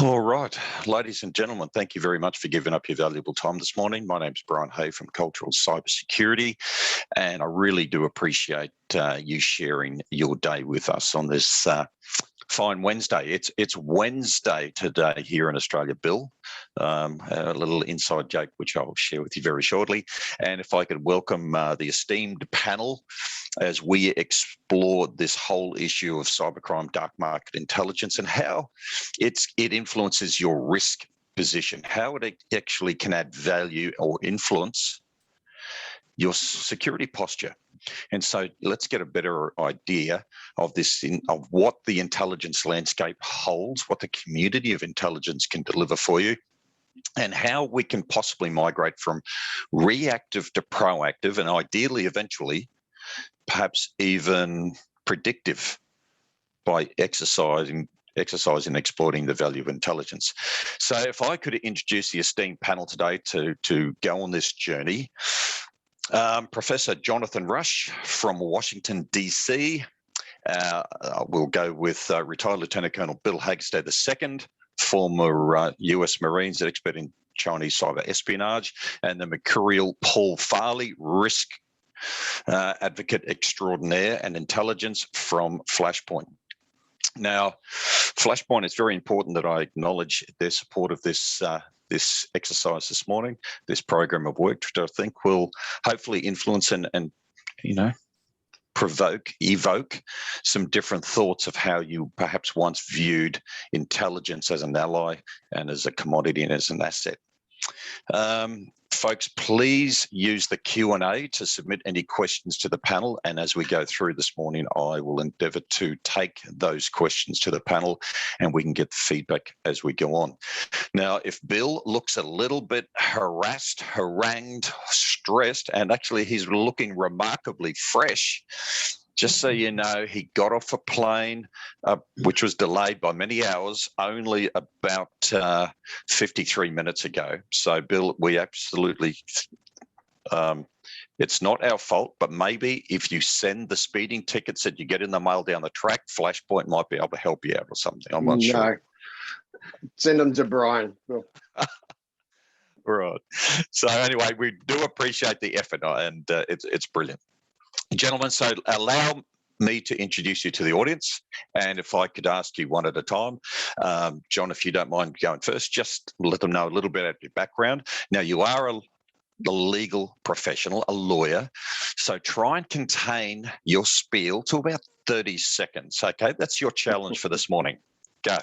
All right, ladies and gentlemen, thank you very much for giving up your valuable time this morning. My name's Brian Hay from Cultural Cybersecurity, and I really do appreciate you sharing your day with us on this fine Wednesday. It's Wednesday today here in Australia, Bill. A little inside joke, which I'll share with you very shortly. And if I could welcome the esteemed panel as we explore this whole issue of cybercrime, dark market intelligence, and how it influences your risk position, how it actually can add value or influence your security posture. And so let's get a better idea of this, of what the intelligence landscape holds, what the community of intelligence can deliver for you, and how we can possibly migrate from reactive to proactive, and ideally, eventually, perhaps even predictive by exercising exploiting the value of intelligence. So if I could introduce the esteemed panel today to go on this journey, Professor Jonathan Rush from Washington, D.C. We'll go with retired Lieutenant Colonel Bill Hagestad II, former US Marines, expert in Chinese cyber espionage, and the mercurial Paul Farley, risk advocate extraordinaire and intelligence from Flashpoint. Now, Flashpoint, it's very important that I acknowledge their support of this exercise this morning, this program of work, which I think will hopefully influence and evoke some different thoughts of how you perhaps once viewed intelligence as an ally and as a commodity and as an asset. Folks, please use the Q&A to submit any questions to the panel. And as we go through this morning, I will endeavour to take those questions to the panel and we can get the feedback as we go on. Now, if Bill looks a little bit harassed, harangued, stressed, and actually he's looking remarkably fresh, just so you know, he got off a plane, which was delayed by many hours, only about 53 minutes ago. So, Bill, we absolutely, it's not our fault, but maybe if you send the speeding tickets that you get in the mail down the track, Flashpoint might be able to help you out or something. I'm not sure. Send them to Brian. Right. So anyway, we do appreciate the effort, and it's brilliant. Gentlemen, so allow me to introduce you to the audience. And if I could ask you one at a time, John, if you don't mind going first, just let them know a little bit about your background. Now, you are a legal professional, a lawyer, so try and contain your spiel to about 30 seconds, okay? That's your challenge for this morning. Go.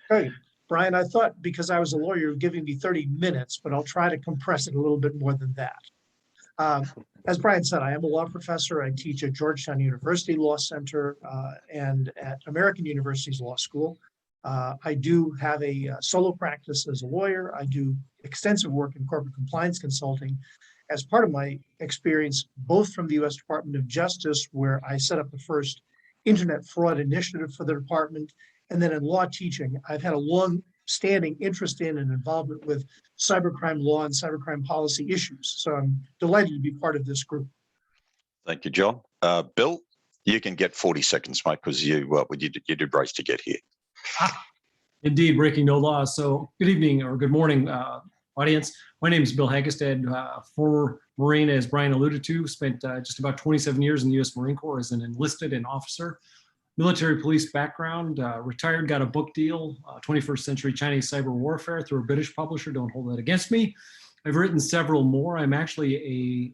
Hey, Brian, I thought because I was a lawyer, you were giving me 30 minutes, but I'll try to compress it a little bit more than that. As Brian said, I am a law professor. I teach at Georgetown University Law Center and at American University's Law School. I do have a solo practice as a lawyer. I do extensive work in corporate compliance consulting as part of my experience, both from the U.S. Department of Justice, where I set up the first internet fraud initiative for the department, and then in law teaching. I've had a long-standing interest in and involvement with cybercrime law and cybercrime policy issues. So I'm delighted to be part of this group. Thank you, John. Bill, you can get 40 seconds, mate, because you did race to get here. Indeed, breaking no laws. So good evening or good morning, audience. My name is Bill Hagestad, former Marine, as Brian alluded to, spent just about 27 years in the U.S. Marine Corps as an enlisted and officer. Military police background, retired, got a book deal, 21st Century Chinese Cyber Warfare through a British publisher. Don't hold that against me. I've written several more. I'm actually a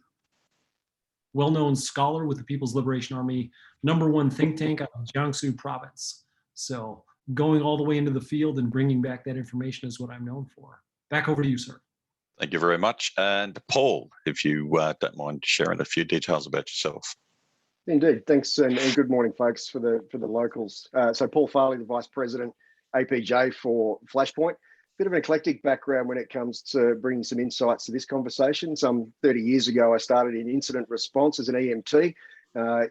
well-known scholar with the People's Liberation Army, #1 think tank out of Jiangsu province. So going all the way into the field and bringing back that information is what I'm known for. Back over to you, sir. Thank you very much. And Paul, if you don't mind sharing a few details about yourself. Indeed. Thanks, and good morning, folks, for the locals. So Paul Farley, the Vice President, APJ for Flashpoint. Bit of an eclectic background when it comes to bringing some insights to this conversation. Some 30 years ago, I started in incident response as an EMT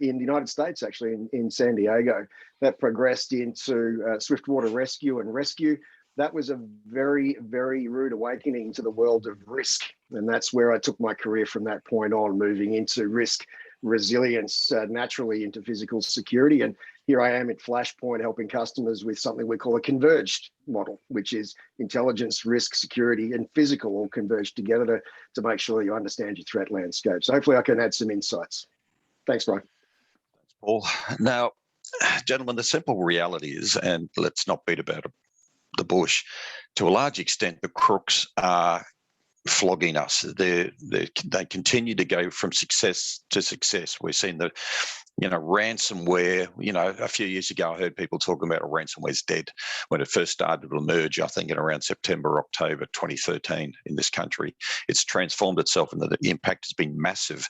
in the United States, actually, in San Diego. That progressed into swiftwater rescue and rescue. That was a very, very rude awakening to the world of risk. And that's where I took my career from that point on, moving into risk resilience, naturally into physical security. And here I am at Flashpoint helping customers with something we call a converged model, which is intelligence, risk, security, and physical all converged together to make sure you understand your threat landscape. So hopefully I can add some insights. Thanks, Brian. Thanks, Paul. Now, gentlemen, the simple reality is, and let's not beat about the bush, to a large extent, the crooks are flogging us. They continue to go from success to success. We're seeing the ransomware. A few years ago, I heard people talking about ransomware's dead when it first started to emerge, I think in around September, October 2013 in this country. It's transformed itself and the impact has been massive.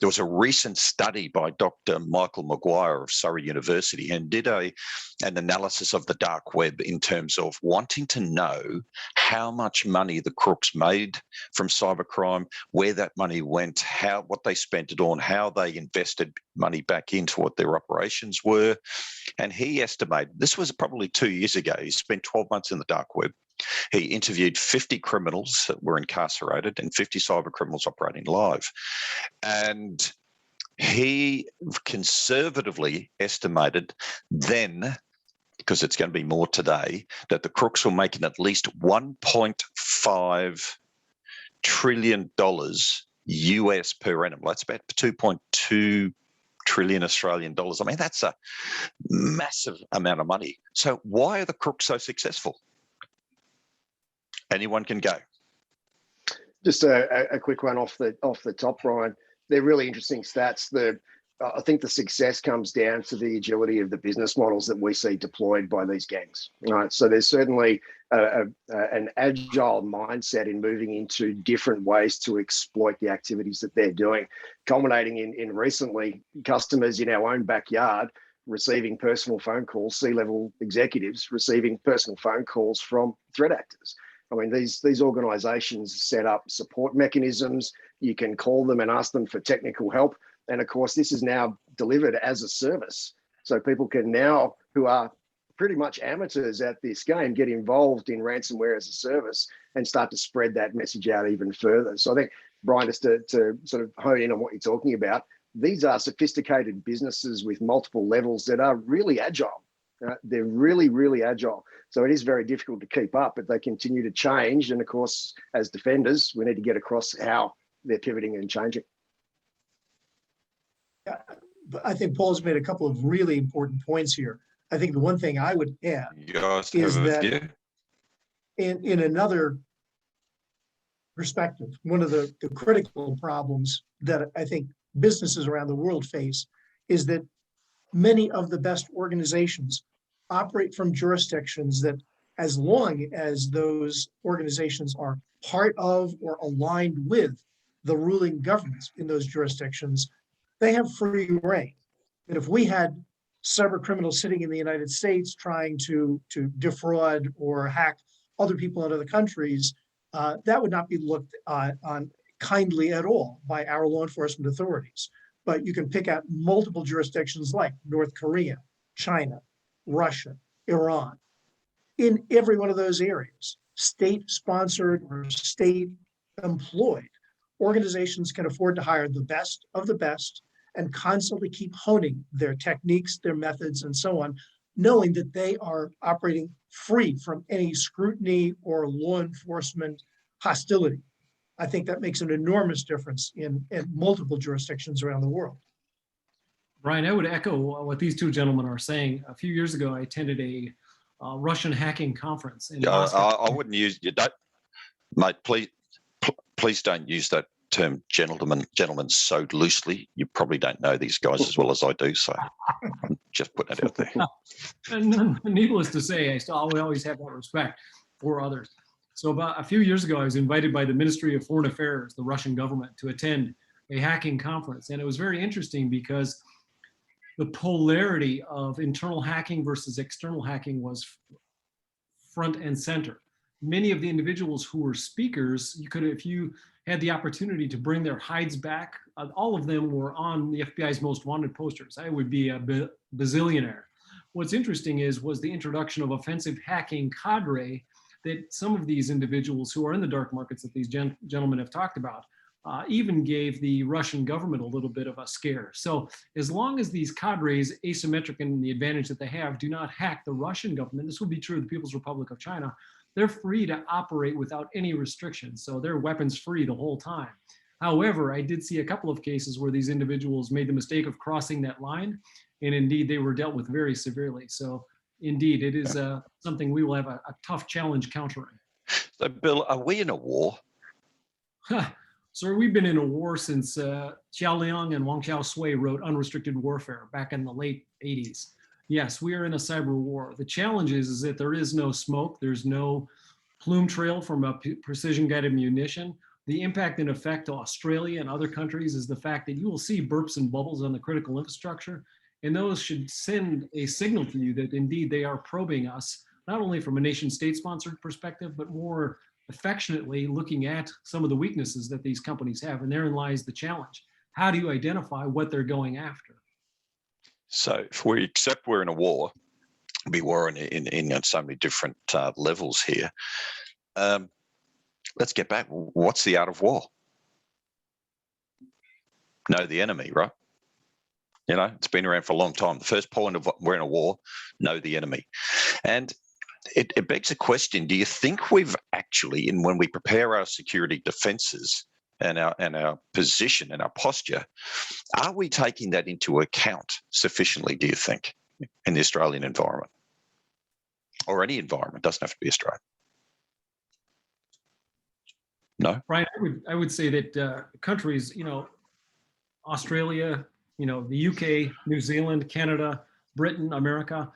There was a recent study by Dr. Michael Maguire of Surrey University and did an analysis of the dark web in terms of wanting to know how much money the crooks made from cybercrime, where that money went, what they spent it on, how they invested money back into what their operations were. And he estimated, this was probably 2 years ago, he spent 12 months in the dark web. He interviewed 50 criminals that were incarcerated and 50 cyber criminals operating live. And he conservatively estimated then, because it's going to be more today, that the crooks were making at least $1.5 trillion US per annum. That's about 2.2 trillion Australian dollars. I mean, that's a massive amount of money. So why are the crooks so successful? Anyone can go. Just a quick one off the top, Brian. They're really interesting stats. I think the success comes down to the agility of the business models that we see deployed by these gangs. Right. So there's certainly an agile mindset in moving into different ways to exploit the activities that they're doing, culminating in recently customers in our own backyard receiving personal phone calls, C-level executives receiving personal phone calls from threat actors. I mean, these organizations set up support mechanisms. You can call them and ask them for technical help. And of course, this is now delivered as a service. So people can now, who are pretty much amateurs at this game, get involved in ransomware as a service and start to spread that message out even further. So I think, Brian, just to sort of hone in on what you're talking about, these are sophisticated businesses with multiple levels that are really agile. They're really, really agile. So it is very difficult to keep up, but they continue to change. And of course, as defenders, we need to get across how they're pivoting and changing. Yeah, I think Paul's made a couple of really important points here. I think the one thing I would add is that in another perspective, one of the critical problems that I think businesses around the world face is that many of the best organizations operate from jurisdictions that, as long as those organizations are part of or aligned with the ruling governments in those jurisdictions, they have free reign. And if we had cyber criminals sitting in the United States trying to defraud or hack other people in other countries, that would not be looked on kindly at all by our law enforcement authorities. But you can pick out multiple jurisdictions like North Korea, China, Russia, Iran. In every one of those areas, state-sponsored or state-employed, organizations can afford to hire the best of the best and constantly keep honing their techniques, their methods, and so on, knowing that they are operating free from any scrutiny or law enforcement hostility. I think that makes an enormous difference in multiple jurisdictions around the world. Brian, I would echo what these two gentlemen are saying. A few years ago, I attended a Russian hacking conference. In I wouldn't use, mate, please don't use that term gentleman so loosely. You probably don't know these guys as well as I do, so I'm just putting it out there. And needless to say, I always have that respect for others. So about a few years ago, I was invited by the Ministry of Foreign Affairs, the Russian government, to attend a hacking conference. And it was very interesting because the polarity of internal hacking versus external hacking was front and center. Many of the individuals who were speakers, if you had the opportunity to bring their hides back, all of them were on the FBI's most wanted posters. I would be a bazillionaire. What's interesting was the introduction of offensive hacking cadre that some of these individuals who are in the dark markets that these gentlemen have talked about even gave the Russian government a little bit of a scare. So as long as these cadres, asymmetric in the advantage that they have, do not hack the Russian government, this will be true of the People's Republic of China, they're free to operate without any restrictions. So they're weapons free the whole time. However, I did see a couple of cases where these individuals made the mistake of crossing that line, and indeed they were dealt with very severely. So indeed, it is something we will have a tough challenge countering. So, Bill, are we in a war? Sir, we've been in a war since Xiao Liang and Wang Xiaosui wrote Unrestricted Warfare back in the late 80s. Yes, we are in a cyber war. The challenge is that there is no smoke. There's no plume trail from a precision-guided munition. The impact and effect to Australia and other countries is the fact that you will see burps and bubbles on the critical infrastructure, and those should send a signal to you that indeed they are probing us, not only from a nation-state sponsored perspective, but more affectionately looking at some of the weaknesses that these companies have, and therein lies the challenge. How do you identify what they're going after? So if we accept we're in a war, we war in so many different levels here. Let's get back. What's the art of war? Know the enemy, right? You know, it's been around for a long time. The first point of we're in a war, know the enemy. And it begs a question, do you think we've actually, and when we prepare our security defenses and our position and our posture, are we taking that into account sufficiently, do you think, in the Australian environment? Or any environment, doesn't have to be Australia. No? Brian, I would say that countries, you know, Australia, you know, the UK, New Zealand, Canada, Britain, America,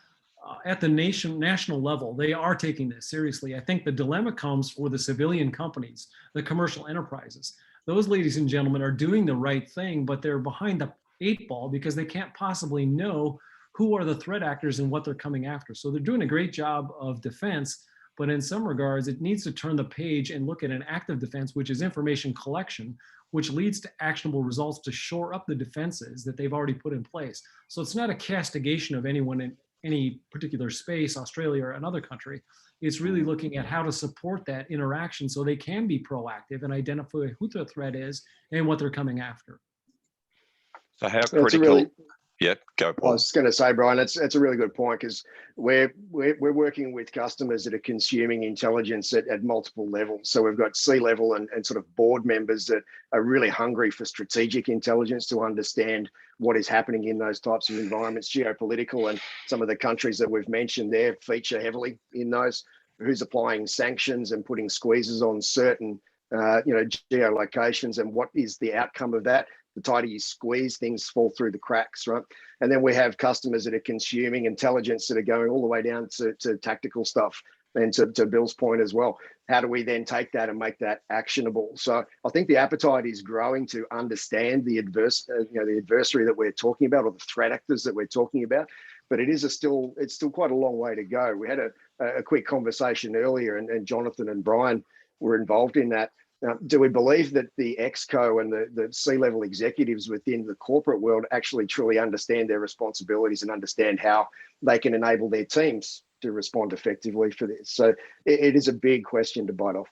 at the national level, they are taking this seriously. I think the dilemma comes for the civilian companies, the commercial enterprises. Those, ladies and gentlemen, are doing the right thing, but they're behind the 8 ball because they can't possibly know who are the threat actors and what they're coming after. So they're doing a great job of defense, but in some regards, it needs to turn the page and look at an active defense, which is information collection, which leads to actionable results to shore up the defenses that they've already put in place. So it's not a castigation of anyone in any particular space, Australia or another country. It's really looking at how to support that interaction so they can be proactive and identify who the threat is and what they're coming after. So how critical? Yeah, go, Paul. I was going to say, Brian, that's a really good point, because we're working with customers that are consuming intelligence at multiple levels. So we've got C-level and sort of board members that are really hungry for strategic intelligence to understand what is happening in those types of environments, geopolitical, and some of the countries that we've mentioned there feature heavily in those. Who's applying sanctions and putting squeezes on certain geolocations, and what is the outcome of that? The tighter you squeeze, things fall through the cracks, right? And then we have customers that are consuming intelligence that are going all the way down to tactical stuff, and to Bill's point as well. How do we then take that and make that actionable? So I think the appetite is growing to understand the adversary that we're talking about, or the threat actors that we're talking about. But it's still quite a long way to go. We had a quick conversation earlier, and Jonathan and Brian were involved in that. Do we believe that the ExCo and the C-level executives within the corporate world actually truly understand their responsibilities and understand how they can enable their teams to respond effectively for this? So it is a big question to bite off.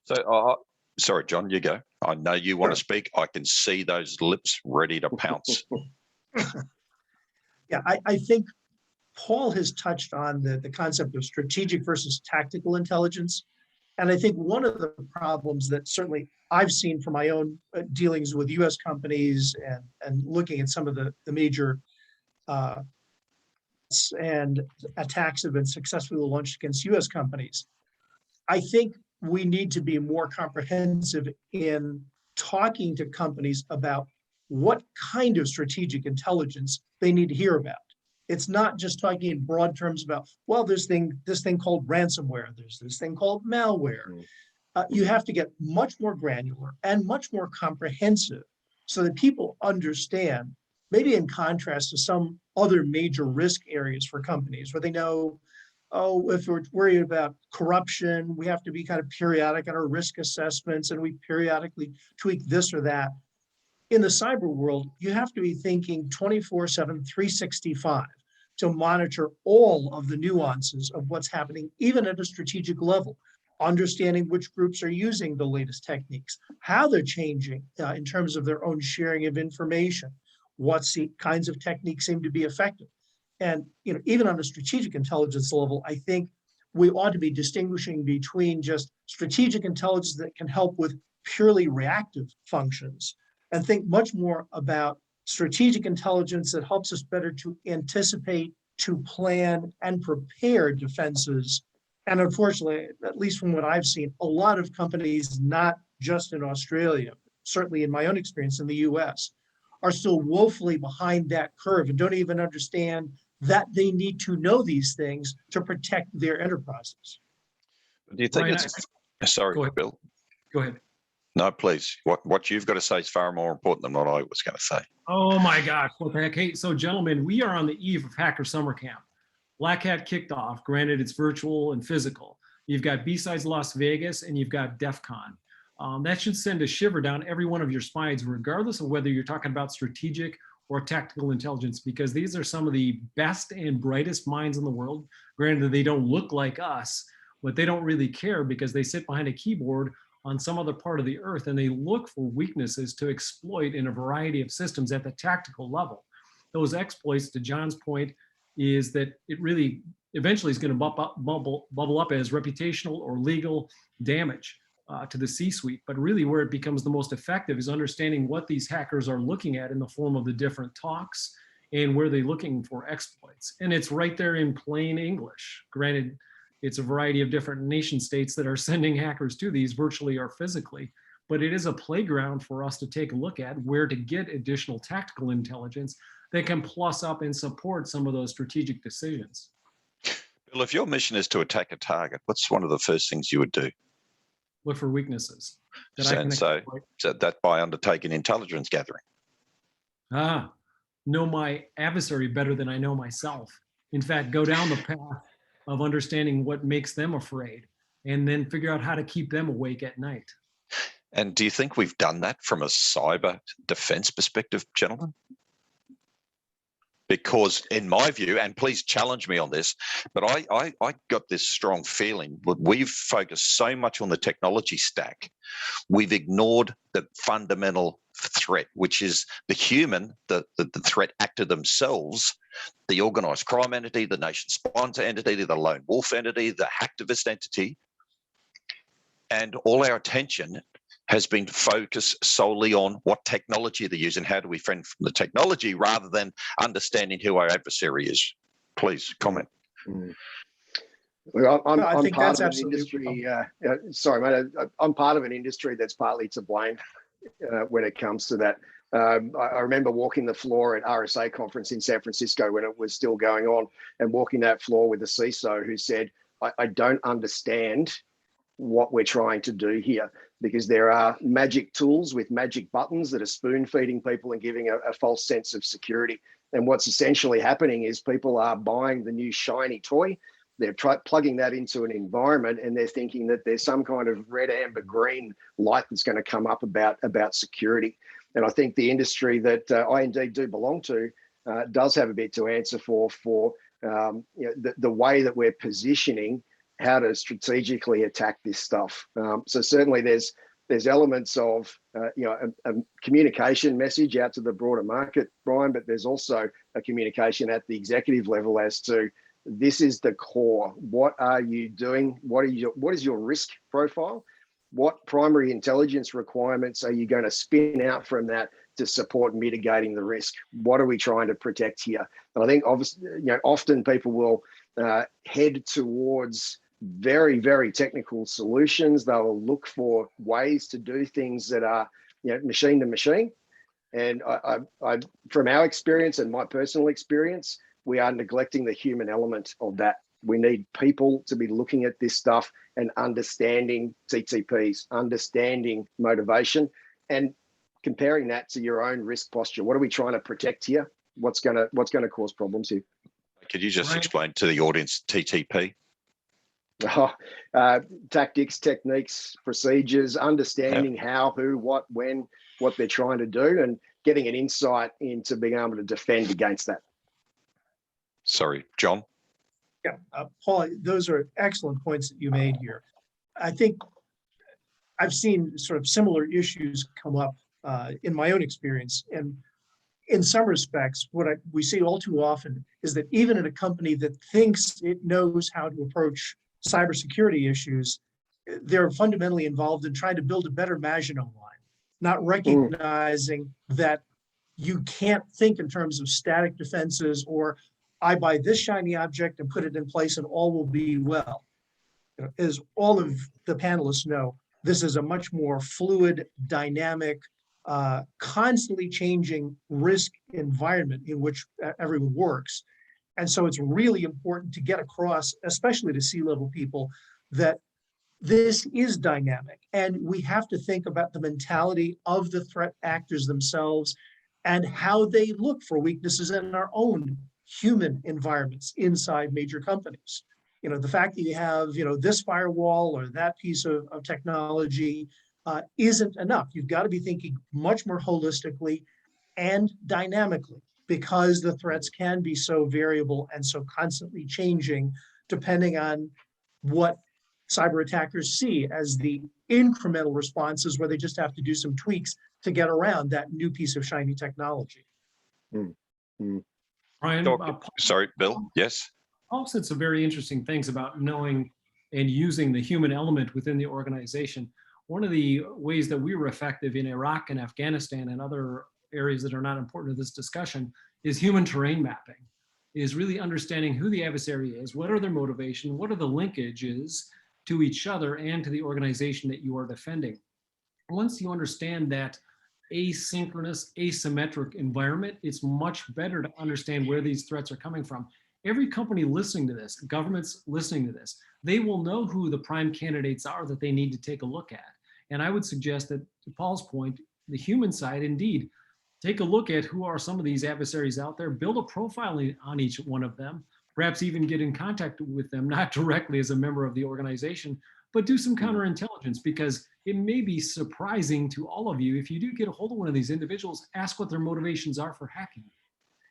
So, sorry, John, you go. I know you want to speak. I can see those lips ready to pounce. Yeah, I think Paul has touched on the concept of strategic versus tactical intelligence. And I think one of the problems that certainly I've seen from my own dealings with US companies and looking at some of the major and attacks have been successfully launched against US companies. I think we need to be more comprehensive in talking to companies about what kind of strategic intelligence they need to hear about. It's not just talking in broad terms about, well, this thing called ransomware, there's this thing called malware. You have to get much more granular and much more comprehensive so that people understand, maybe in contrast to some other major risk areas for companies where they know, oh, if we're worried about corruption, we have to be kind of periodic in our risk assessments, and we periodically tweak this or that. In the cyber world, you have to be thinking 24/7, 365 to monitor all of the nuances of what's happening, even at a strategic level. understanding which groups are using the latest techniques, how they're changing in terms of their own sharing of information, what kinds of techniques seem to be effective. And even on a strategic intelligence level, I think we ought to be distinguishing between just strategic intelligence that can help with purely reactive functions and think much more about strategic intelligence that helps us better to anticipate, to plan and prepare defenses. And unfortunately, at least from what I've seen, a lot of companies, not just in Australia, certainly in my own experience in the US, are still woefully behind that curve and don't even understand that they need to know these things to protect their enterprises. Do you think Brian, sorry, go ahead. Bill? Go ahead. No, please. What you've got to say is far more important than what I was going to say. Oh my gosh, what the heck? Hey, so gentlemen, we are on the eve of Hacker Summer Camp. Black Hat kicked off, granted it's virtual and physical. You've got B-Sides Las Vegas and you've got DEF CON. That should send a shiver down every one of your spines, regardless of whether you're talking about strategic or tactical intelligence, because these are some of the best and brightest minds in the world. Granted, they don't look like us, but they don't really care because they sit behind a keyboard on some other part of the earth and they look for weaknesses to exploit in a variety of systems at the tactical level. Those exploits, to John's point, is that it really eventually is going to bubble up as reputational or legal damage to the C-suite. But really where it becomes the most effective is understanding what these hackers are looking at in the form of the different talks and where they're looking for exploits. And it's right there in plain English. Granted, it's a variety of different nation states that are sending hackers to these virtually or physically, but it is a playground for us to take a look at where to get additional tactical intelligence that can plus up and support some of those strategic decisions. Bill, if your mission is to attack a target, what's one of the first things you would do? Look for weaknesses. So that by undertaking intelligence gathering. Know my adversary better than I know myself. In fact, go down the path of understanding what makes them afraid and then figure out how to keep them awake at night. And do you think we've done that from a cyber defense perspective, gentlemen? Because in my view, and please challenge me on this, but I got this strong feeling that we've focused so much on the technology stack, we've ignored the fundamental threat, which is the human, the threat actor themselves, the organized crime entity, the nation sponsor entity, the lone wolf entity, the hacktivist entity. And all our attention has been focused solely on what technology they use and how do we fend from the technology rather than understanding who our adversary is. Please comment. Well, I'm part of an industry. Sorry, mate. I'm part of an industry that's partly to blame when it comes to that. I remember walking the floor at RSA conference in San Francisco when it was still going on, and walking that floor with the CISO who said, "I don't understand what we're trying to do here, because there are magic tools with magic buttons that are spoon feeding people and giving a false sense of security. And what's essentially happening is people are buying the new shiny toy. They're plugging that into an environment and they're thinking that there's some kind of red, amber, green light that's going to come up about security. And I think the industry that I indeed do belong to does have a bit to answer for the way that we're positioning how to strategically attack this stuff. So certainly there's elements of a communication message out to the broader market, Brian, but there's also a communication at the executive level as to this is the core. What are you doing? What is your risk profile? What primary intelligence requirements are you going to spin out from that to support mitigating the risk? What are we trying to protect here? And I think obviously, often people will head towards very, very technical solutions. They will look for ways to do things that are, machine to machine. And I, from our experience and my personal experience, we are neglecting the human element of that. We need people to be looking at this stuff and understanding TTPs, understanding motivation, and comparing that to your own risk posture. What are we trying to protect here? What's going to cause problems here? Could you just explain to the audience TTP? Tactics, techniques, procedures, understanding how, who, what, when, what they're trying to do, and getting an insight into being able to defend against that. Sorry, John. Yeah, Paul, those are excellent points that you made here. I think I've seen sort of similar issues come up in my own experience. And in some respects, what we see all too often is that even in a company that thinks it knows how to approach cybersecurity issues, they're fundamentally involved in trying to build a better Maginot Line, not recognizing that you can't think in terms of static defenses or I buy this shiny object and put it in place and all will be well. As all of the panelists know, this is a much more fluid, dynamic, constantly changing risk environment in which everyone works. And so it's really important to get across, especially to C-level people, that this is dynamic. And we have to think about the mentality of the threat actors themselves and how they look for weaknesses in our own human environments inside major companies. The fact that you have, this firewall or that piece of technology isn't enough. You've got to be thinking much more holistically and dynamically, because the threats can be so variable and so constantly changing depending on what cyber attackers see as the incremental responses where they just have to do some tweaks to get around that new piece of shiny technology. Brian, sorry, Bill, yes? Paul said some very interesting things about knowing and using the human element within the organization. One of the ways that we were effective in Iraq and Afghanistan and other areas that are not important to this discussion is human terrain mapping, is really understanding who the adversary is, what are their motivation, what are the linkages to each other and to the organization that you are defending. Once you understand that asynchronous, asymmetric environment, it's much better to understand where these threats are coming from. Every company listening to this, governments listening to this, they will know who the prime candidates are that they need to take a look at. And I would suggest that, to Paul's point, the human side, indeed, take a look at who are some of these adversaries out there, build a profile on each one of them, perhaps even get in contact with them, not directly as a member of the organization, but do some counterintelligence, because it may be surprising to all of you. If you do get a hold of one of these individuals, ask what their motivations are for hacking.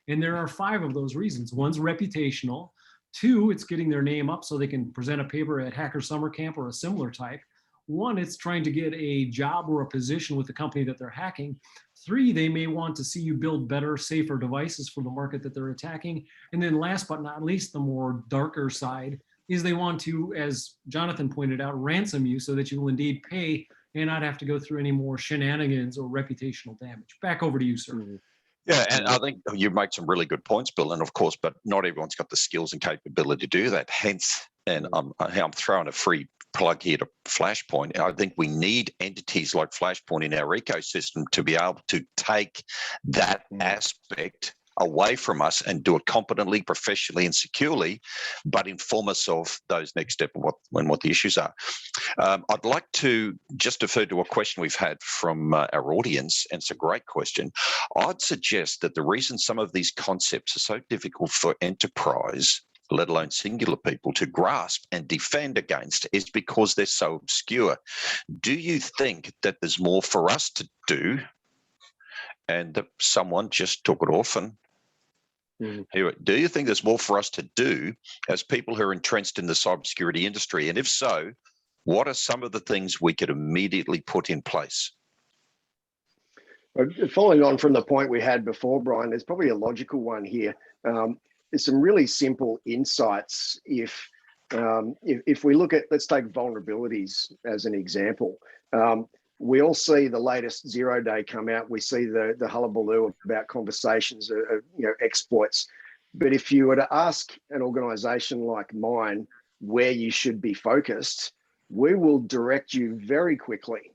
And there are 5 of those reasons. One's reputational. 2, it's getting their name up so they can present a paper at Hacker Summer Camp or a similar type. 1, it's trying to get a job or a position with the company that they're hacking. 3, they may want to see you build better, safer devices for the market that they're attacking. And then last but not least, the more darker side is they want to, as Jonathan pointed out, ransom you so that you will indeed pay and not have to go through any more shenanigans or reputational damage. Back over to you, sir. Yeah, and I think you make some really good points, Bill. And of course, but not everyone's got the skills and capability to do that. Hence, and I'm throwing a free plug here to Flashpoint. I think we need entities like Flashpoint in our ecosystem to be able to take that aspect away from us and do it competently, professionally, and securely, but inform us of those next steps and what the issues are. I'd like to just defer to a question we've had from our audience, and it's a great question. I'd suggest that the reason some of these concepts are so difficult for enterprise, let alone singular people, to grasp and defend against is because they're so obscure. Do you think that there's more for us to do, and that someone just took it off and do you think there's more for us to do as people who are entrenched in the cybersecurity industry? And if so, what are some of the things we could immediately put in place? Following on from the point we had before, Brian, there's probably a logical one here. There's some really simple insights. If we look at, let's take vulnerabilities as an example. We all see the latest 0-day come out. We see the hullabaloo about conversations, exploits. But if you were to ask an organization like mine where you should be focused, we will direct you very quickly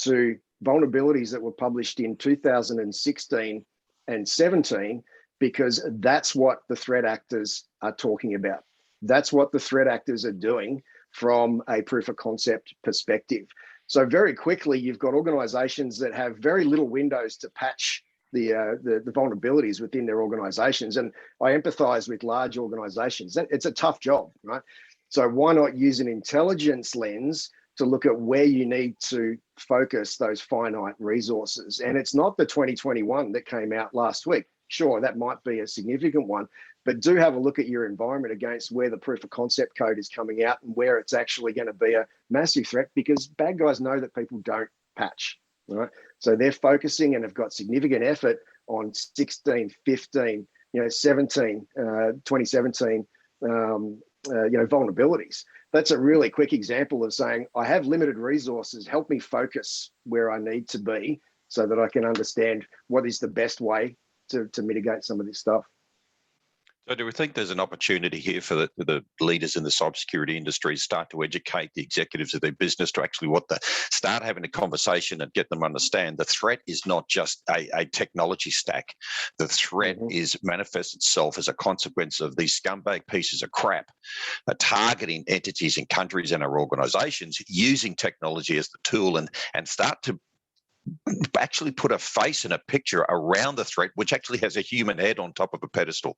to vulnerabilities that were published in 2016 and 17, because that's what the threat actors are talking about. That's what the threat actors are doing from a proof of concept perspective. So very quickly, you've got organizations that have very little windows to patch the vulnerabilities within their organizations. And I empathize with large organizations. It's a tough job, right? So why not use an intelligence lens to look at where you need to focus those finite resources? And it's not the 2021 that came out last week. Sure, that might be a significant one, but do have a look at your environment against where the proof of concept code is coming out and where it's actually going to be a massive threat, because bad guys know that people don't patch, right? So they're focusing and have got significant effort on 16, 15, 17, 2017, vulnerabilities. That's a really quick example of saying, I have limited resources, help me focus where I need to be so that I can understand what is the best way to mitigate some of this stuff. So do we think there's an opportunity here for the leaders in the cybersecurity industry to start to educate the executives of their business to actually start having a conversation and get them to understand the threat is not just a technology stack. The threat is manifests itself as a consequence of these scumbag pieces of crap targeting entities and countries and our organizations using technology as the tool and start to actually put a face and a picture around the threat, which actually has a human head on top of a pedestal.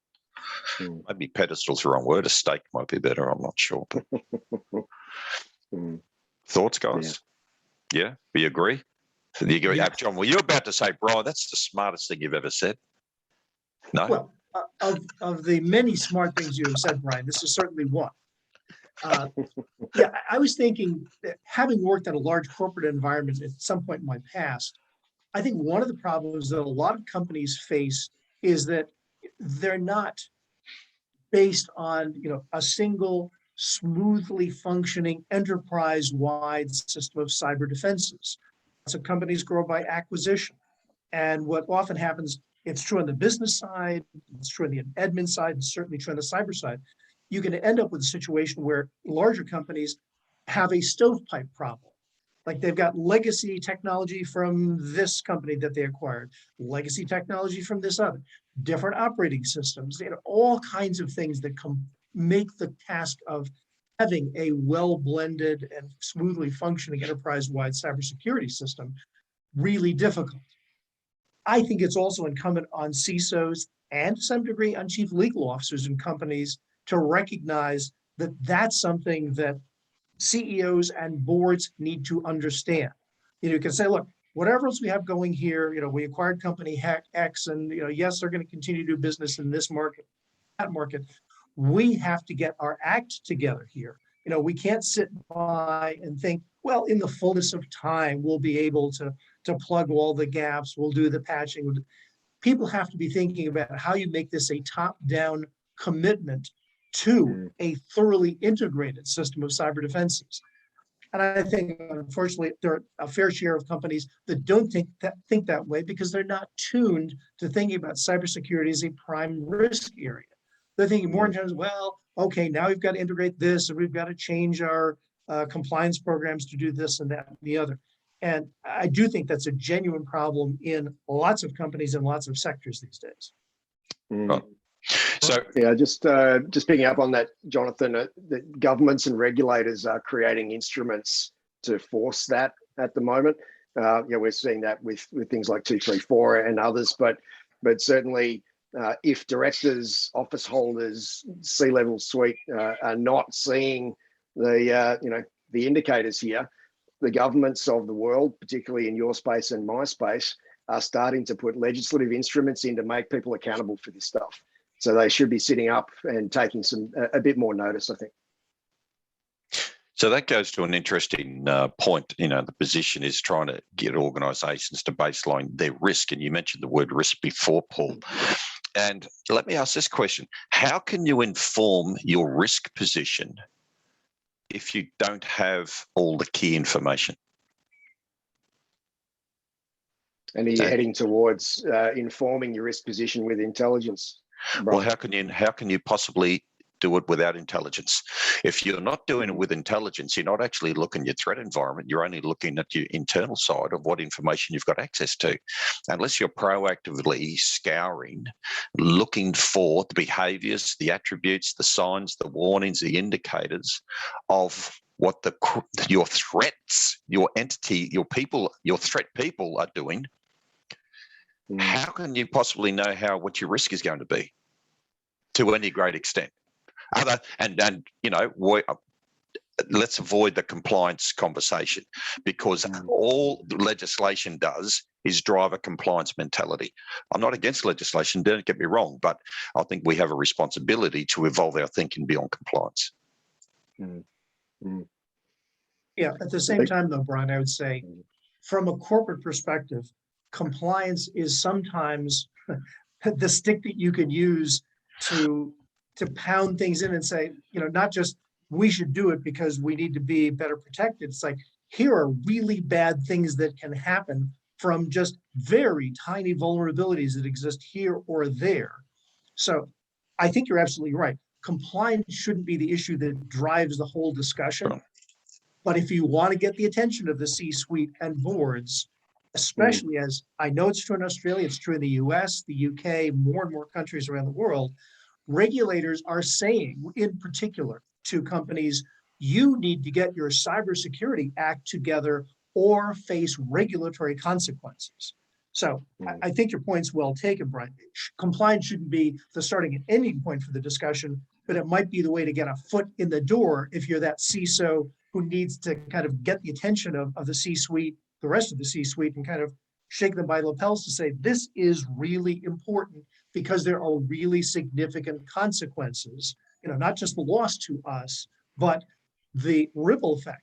Maybe pedestal's the wrong word. A stake might be better. I'm not sure. Thoughts, guys? Yeah, we agree. You go, John. Well, you're about to say, Brian, that's the smartest thing you've ever said. No. Well, of the many smart things you have said, Brian, this is certainly one. Yeah, I was thinking that having worked in a large corporate environment at some point in my past, I think one of the problems that a lot of companies face is that they're not based on a single smoothly functioning enterprise-wide system of cyber defenses. So companies grow by acquisition. And what often happens, it's true on the business side, it's true on the admin side, and certainly true on the cyber side. You can end up with a situation where larger companies have a stovepipe problem. Like they've got legacy technology from this company that they acquired, legacy technology from this other, different operating systems, all kinds of things that make the task of having a well-blended and smoothly functioning enterprise-wide cybersecurity system really difficult. I think it's also incumbent on CISOs and to some degree on chief legal officers in companies to recognize that that's something that CEOs and boards need to understand. You can say, look, whatever else we have going here, we acquired company X and, yes, they're going to continue to do business in this market, that market. We have to get our act together here. We can't sit by and think, well, in the fullness of time, we'll be able to plug all the gaps. We'll do the patching. People have to be thinking about how you make this a top-down commitment to a thoroughly integrated system of cyber defenses. And I think, unfortunately, there are a fair share of companies that don't think that way because they're not tuned to thinking about cybersecurity as a prime risk area. They're thinking more in terms of, well, okay, now we've got to integrate this, or we've got to change our compliance programs to do this and that and the other. And I do think that's a genuine problem in lots of companies and lots of sectors these days. So yeah, just picking up on that, Jonathan, that governments and regulators are creating instruments to force that at the moment. We're seeing that with things like 234 and others, but certainly if directors, office holders, C-level suite are not seeing the indicators here, the governments of the world, particularly in your space and my space, are starting to put legislative instruments in to make people accountable for this stuff. So they should be sitting up and taking a bit more notice, I think. So that goes to an interesting point. The position is trying to get organisations to baseline their risk. And you mentioned the word risk before, Paul. And let me ask this question. How can you inform your risk position if you don't have all the key information? And are you heading towards informing your risk position with intelligence? Well, how can you possibly do it without intelligence? If you're not doing it with intelligence, you're not actually looking at your threat environment. You're only looking at your internal side of what information you've got access to. Unless you're proactively scouring, looking for the behaviors, the attributes, the signs, the warnings, the indicators of what your threats, your entity, your people, your threat people are doing, how can you possibly know what your risk is going to be to any great extent? let's avoid the compliance conversation, because all the legislation does is drive a compliance mentality. I'm not against legislation, don't get me wrong, but I think we have a responsibility to evolve our thinking beyond compliance. Yeah, at the same time though, Brian, I would say from a corporate perspective, compliance is sometimes the stick that you can use to pound things in and say, not just we should do it because we need to be better protected. It's like, here are really bad things that can happen from just very tiny vulnerabilities that exist here or there. So I think you're absolutely right. Compliance shouldn't be the issue that drives the whole discussion. Sure. But if you want to get the attention of the C-suite and boards, especially as I know it's true in Australia, it's true in the US, the UK, more and more countries around the world, regulators are saying in particular to companies, you need to get your Cybersecurity Act together or face regulatory consequences. So I think your point's well taken, Brian. Compliance shouldn't be the starting and ending point for the discussion, but it might be the way to get a foot in the door if you're that CISO who needs to kind of get the attention of the C-suite, the rest of the C-suite, and kind of shake them by the lapels to say, this is really important because there are really significant consequences, not just the loss to us, but the ripple effect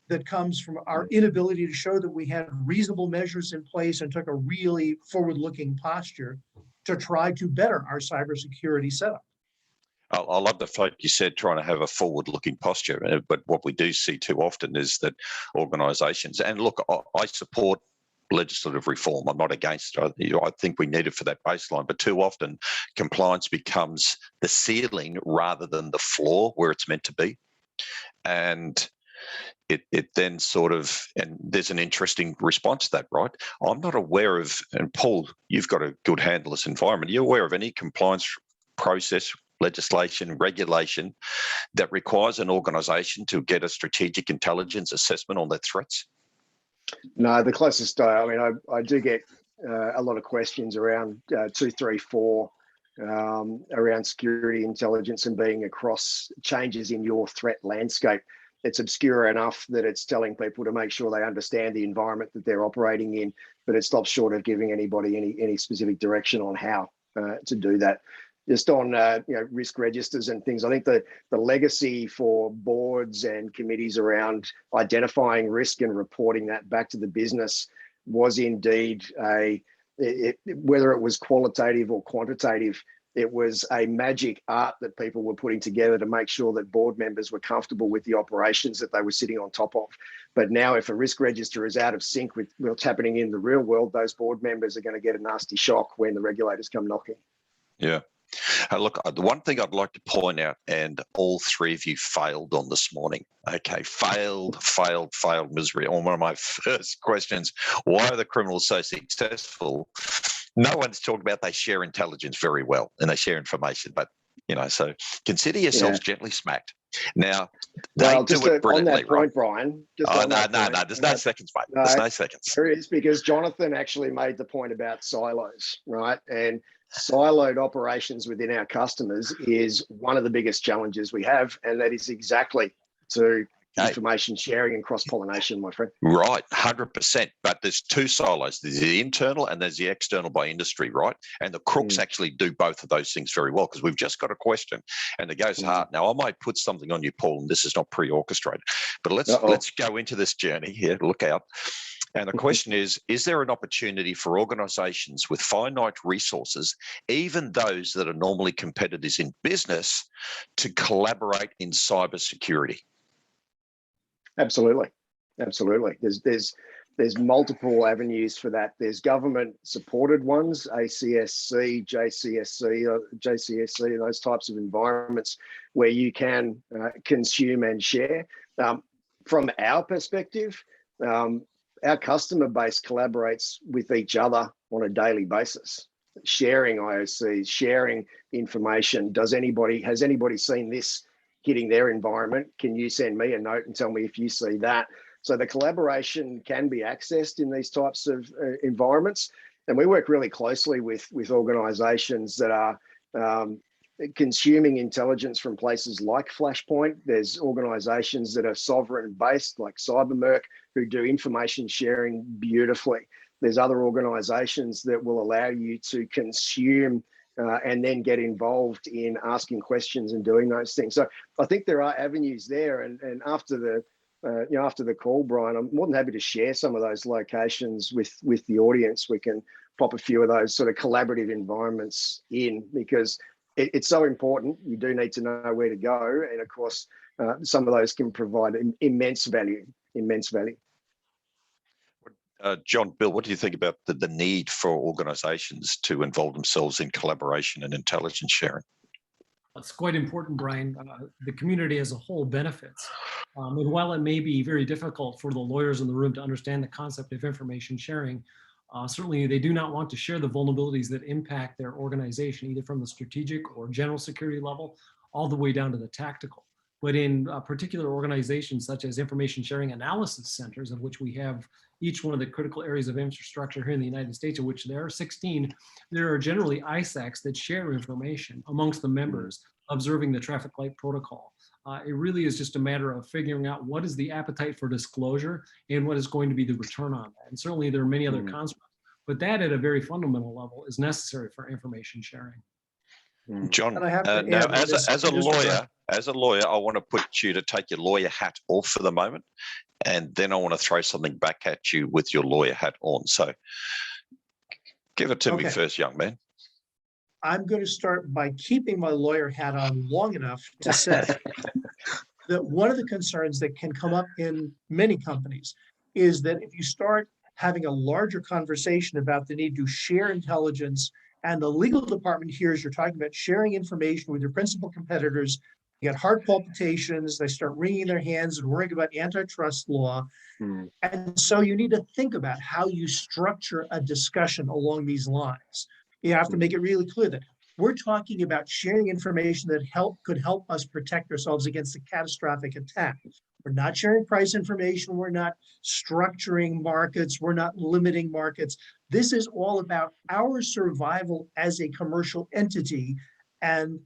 that comes from our inability to show that we had reasonable measures in place and took a really forward-looking posture to try to better our cybersecurity setup. I love the fact you said trying to have a forward-looking posture, but what we do see too often is that organisations, and look, I support legislative reform. I'm not against it. I think we need it for that baseline, but too often compliance becomes the ceiling rather than the floor where it's meant to be. And it then sort of, and there's an interesting response to that, right? I'm not aware of, and Paul, you've got a good handle this environment. Are you aware of any compliance process, legislation, regulation that requires an organisation to get a strategic intelligence assessment on their threats? No, the closest, I do get a lot of questions around 234, around security intelligence and being across changes in your threat landscape. It's obscure enough that it's telling people to make sure they understand the environment that they're operating in, but it stops short of giving anybody any specific direction on how to do that. Just on risk registers and things, I think the legacy for boards and committees around identifying risk and reporting that back to the business was indeed whether it was qualitative or quantitative, it was a magic art that people were putting together to make sure that board members were comfortable with the operations that they were sitting on top of. But now if a risk register is out of sync with what's happening in the real world, those board members are going to get a nasty shock when the regulators come knocking. Yeah. Look, the one thing I'd like to point out, and all three of you failed on this morning. Okay, failed misery. On one of my first questions, why are the criminals so successful? No one's talked about they share intelligence very well and they share information, but so consider yourselves gently smacked. Now, they do it brilliantly, on that point, right? Brian. No, there's no seconds, mate. There's no seconds. There is, because Jonathan actually made the point about silos, right? And siloed operations within our customers is one of the biggest challenges we have, and that is exactly to information sharing and cross-pollination, my friend. Right, 100%. But there's two silos. There's the internal and there's the external by industry, right? And the crooks actually do both of those things very well, because we've just got a question and it goes hard. Now, I might put something on you, Paul, and this is not pre-orchestrated, but let's go into this journey here. Look out. And the question is there an opportunity for organisations with finite resources, even those that are normally competitors in business, to collaborate in cybersecurity? Absolutely. There's multiple avenues for that. There's government supported ones, ACSC, JCSC, those types of environments where you can consume and share. From our perspective, our customer base collaborates with each other on a daily basis, sharing IOCs, sharing information. Has anybody seen this hitting their environment? Can you send me a note and tell me if you see that? So the collaboration can be accessed in these types of environments. And we work really closely with organizations that are consuming intelligence from places like Flashpoint. There's organizations that are sovereign based like CyberMerc who do information sharing beautifully. There's other organizations that will allow you to consume and then get involved in asking questions and doing those things. So I think there are avenues there. And after the after the call, Brian, I'm more than happy to share some of those locations with the audience. We can pop a few of those sort of collaborative environments in, because it's so important. You do need to know where to go. And of course, some of those can provide immense value. John, Bill, what do you think about the need for organizations to involve themselves in collaboration and intelligence sharing? It's quite important, Brian. The community as a whole benefits. And while it may be very difficult for the lawyers in the room to understand the concept of information sharing, certainly they do not want to share the vulnerabilities that impact their organization, either from the strategic or general security level, all the way down to the tactical. But in particular organizations such as information sharing analysis centers, of which we have each one of the critical areas of infrastructure here in the United States, of which there are 16, there are generally ISACs that share information amongst the members, observing the traffic light protocol. It really is just a matter of figuring out what is the appetite for disclosure and what is going to be the return on that. And certainly there are many other constructs, but that at a very fundamental level is necessary for information sharing. John, now as a lawyer, I want to put you to take your lawyer hat off for the moment, and then I want to throw something back at you with your lawyer hat on. So give it to me first, young man. I'm going to start by keeping my lawyer hat on long enough to say that one of the concerns that can come up in many companies is that if you start having a larger conversation about the need to share intelligence, and the legal department hears you're talking about sharing information with your principal competitors, you get heart palpitations, they start wringing their hands and worrying about antitrust law. And so you need to think about how you structure a discussion along these lines. You have to make it really clear that we're talking about sharing information that could help us protect ourselves against a catastrophic attack. We're not sharing price information. We're not structuring markets. We're not limiting markets. This is all about our survival as a commercial entity, and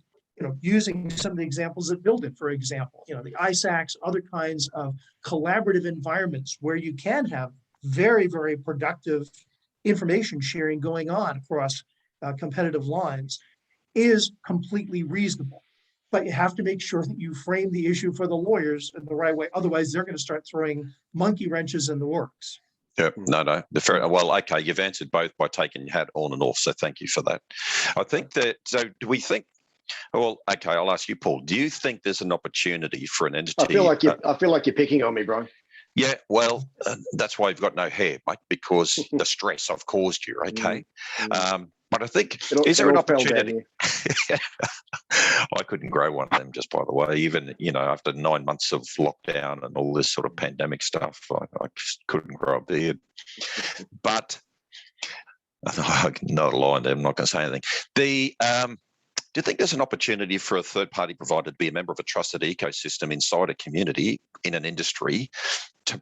using some of the examples that Bill did, for example, the ISACs, other kinds of collaborative environments where you can have very, very productive information sharing going on across competitive lines is completely reasonable. But you have to make sure that you frame the issue for the lawyers in the right way. Otherwise, they're going to start throwing monkey wrenches in the works. Yeah, no. Well, okay, you've answered both by taking your hat on and off, so thank you for that. I think that, so do we think, well, okay, I'll ask you, Paul, do you think there's an opportunity for an entity? I feel like you're picking on me, Brian. Yeah, well, that's why you've got no hair, mate, because the stress I've caused you, okay? But I think, is there an opportunity? I couldn't grow one of them, just by the way, even, after 9 months of lockdown and all this sort of pandemic stuff, I just couldn't grow a beard. But, not a lie there, I'm not going to say anything. Do you think there's an opportunity for a third-party provider to be a member of a trusted ecosystem inside a community in an industry to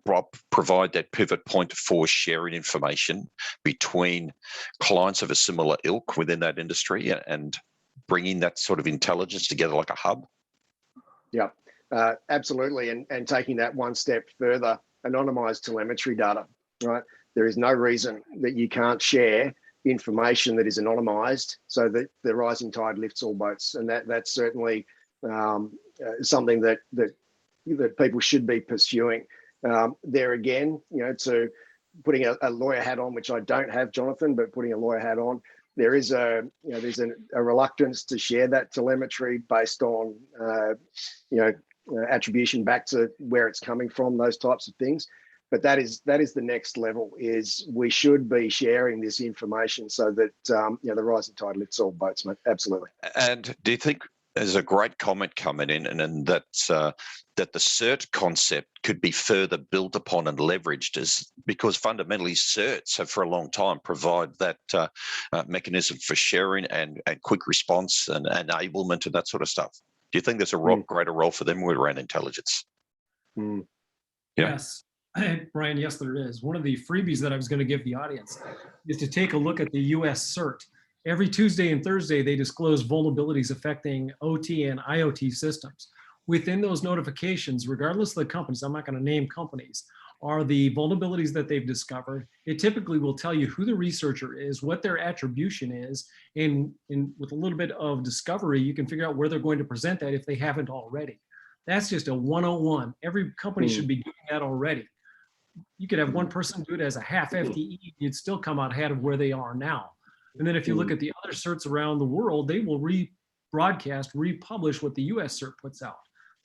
provide that pivot point for sharing information between clients of a similar ilk within that industry and bringing that sort of intelligence together like a hub? Yeah, absolutely. And taking that one step further, anonymized telemetry data, right? There is no reason that you can't share information that is anonymized so that the rising tide lifts all boats. And that's certainly something that people should be pursuing. There again, to putting a lawyer hat on, which I don't have, Jonathan, but putting a lawyer hat on, there's a reluctance to share that telemetry based on attribution back to where it's coming from, those types of things. But that is the next level. Is we should be sharing this information so that the rising tide lifts all boats, mate. Absolutely. And do you think there's a great comment coming in, and that the Cert concept could be further built upon and leveraged, because fundamentally certs have for a long time provide that mechanism for sharing and quick response and enablement and that sort of stuff. Do you think there's a greater role for them around intelligence? Yeah. Yes. Brian, yes, there is. One of the freebies that I was going to give the audience is to take a look at the US Cert. Every Tuesday and Thursday, they disclose vulnerabilities affecting OT and IoT systems. Within those notifications, regardless of the companies, I'm not going to name companies, are the vulnerabilities that they've discovered. It typically will tell you who the researcher is, what their attribution is, and with a little bit of discovery, you can figure out where they're going to present that if they haven't already. That's just a 101. Every company should be doing that already. You could have one person do it as a half FTE, you'd still come out ahead of where they are now. And then if you look at the other certs around the world, they will rebroadcast, republish what the US cert puts out.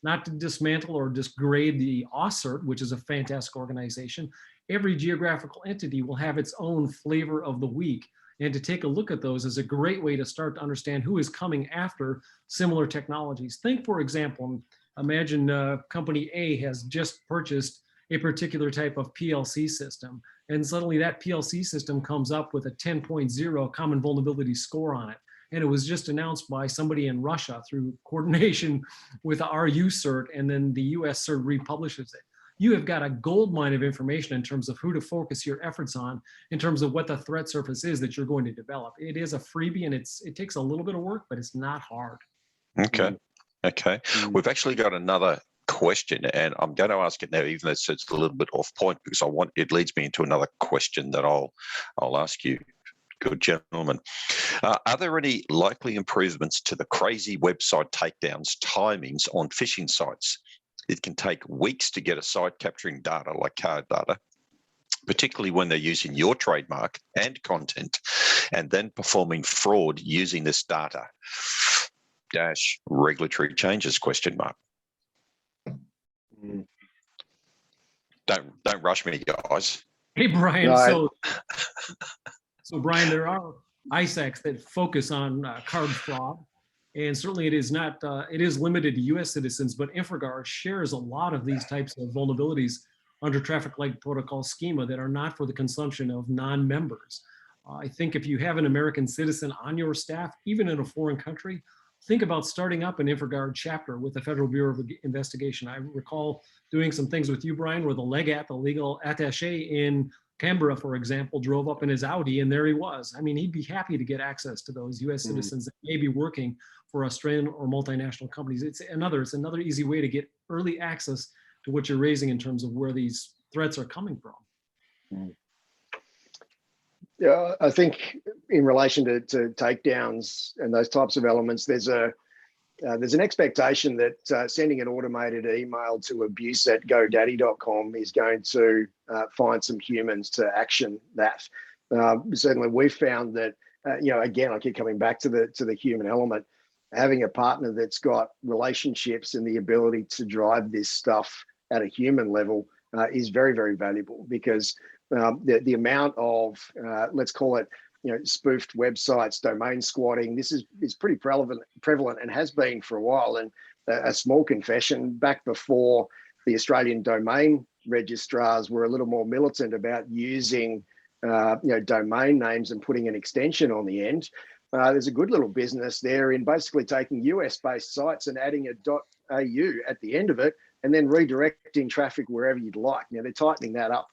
Not to dismantle or disgrade the OSCERT, which is a fantastic organization. Every geographical entity will have its own flavor of the week. And to take a look at those is a great way to start to understand who is coming after similar technologies. Think, for example, imagine company A has just purchased a particular type of PLC system, and suddenly that PLC system comes up with a 10.0 common vulnerability score on it. And it was just announced by somebody in Russia through coordination with our cert, and then the US cert republishes it. You have got a gold mine of information in terms of who to focus your efforts on, in terms of what the threat surface is that you're going to develop. It is a freebie, and it takes a little bit of work, but it's not hard. Okay. We've actually got another question, and I'm going to ask it now, even though it's a little bit off point, because it leads me into another question that I'll ask you, good gentlemen. Are there any likely improvements to the crazy website takedowns timings on phishing sites? It can take weeks to get a site capturing data like card data, particularly when they're using your trademark and content, and then performing fraud using this data. Regulatory changes, question mark. Don't rush me, guys. Hey, Brian. No, So Brian, there are ISACs that focus on card fraud, and certainly it is not. It is limited to U.S. citizens, but InfraGard shares a lot of these types of vulnerabilities under traffic light protocol schema that are not for the consumption of non-members. I think if you have an American citizen on your staff, even in a foreign country, think about starting up an InfraGard chapter with the Federal Bureau of Investigation. I recall doing some things with you, Brian, where the legal attaché in Canberra, for example, drove up in his Audi, and there he was. I mean, he'd be happy to get access to those U.S. citizens that may be working for Australian or multinational companies. It's another easy way to get early access to what you're raising in terms of where these threats are coming from. Yeah, I think in relation to takedowns and those types of elements, there's an expectation that sending an automated email to abuse@godaddy.com is going to find some humans to action that. Certainly, we've found that, again, I keep coming back to the human element. Having a partner that's got relationships and the ability to drive this stuff at a human level is very, very valuable, because the amount of, let's call it, spoofed websites, domain squatting, this is pretty prevalent and has been for a while. And a small confession, back before the Australian domain registrars were a little more militant about using domain names and putting an extension on the end, there's a good little business there in basically taking US-based sites and adding a .au at the end of it, and then redirecting traffic wherever you'd like. Now, they're tightening that up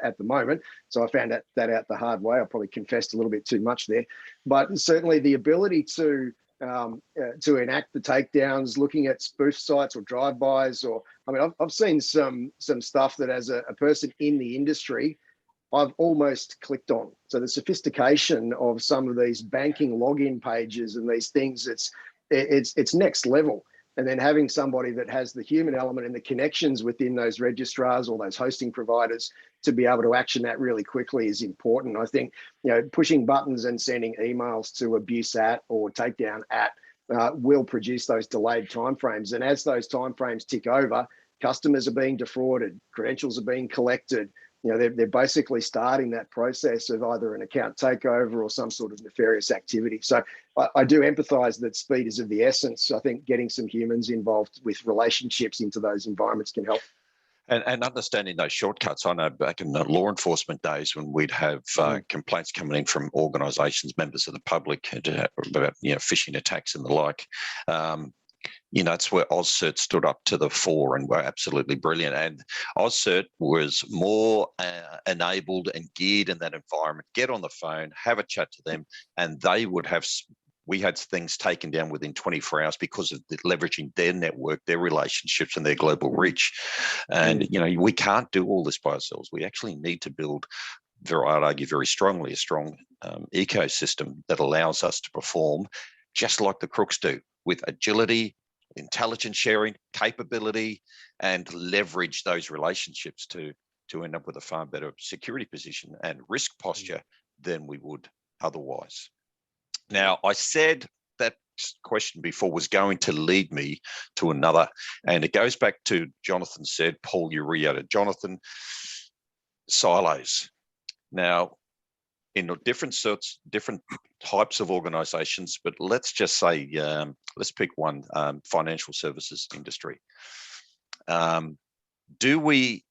at the moment. So I found that out the hard way. I probably confessed a little bit too much there. But certainly the ability to enact the takedowns, looking at spoof sites or drive-bys, or, I mean, I've seen some stuff that as a person in the industry, I've almost clicked on. So the sophistication of some of these banking login pages and these things, it's next level. And then having somebody that has the human element and the connections within those registrars or those hosting providers to be able to action that really quickly is important. I think, pushing buttons and sending emails to abuse at or takedown at will produce those delayed timeframes. And as those timeframes tick over, customers are being defrauded, credentials are being collected. They're basically starting that process of either an account takeover or some sort of nefarious activity. So I do empathize that speed is of the essence. I think getting some humans involved with relationships into those environments can help. And understanding those shortcuts. I know back in the law enforcement days when we'd have complaints coming in from organisations, members of the public about phishing attacks and the like. that's where Cert stood up to the fore and were absolutely brilliant. And Cert was more enabled and geared in that environment. Get on the phone, have a chat to them, and they would have. We had things taken down within 24 hours because of leveraging their network, their relationships, and their global reach. And we can't do all this by ourselves. We actually need to build, I'd argue very strongly, a strong ecosystem that allows us to perform just like the crooks do, with agility, intelligence sharing, capability, and leverage those relationships to end up with a far better security position and risk posture than we would otherwise. Now, I said that question before was going to lead me to another, and it goes back to Jonathan said, Paul, you re-added Jonathan, silos. Now, in different types of organizations, but let's just say, let's pick one, financial services industry. Do we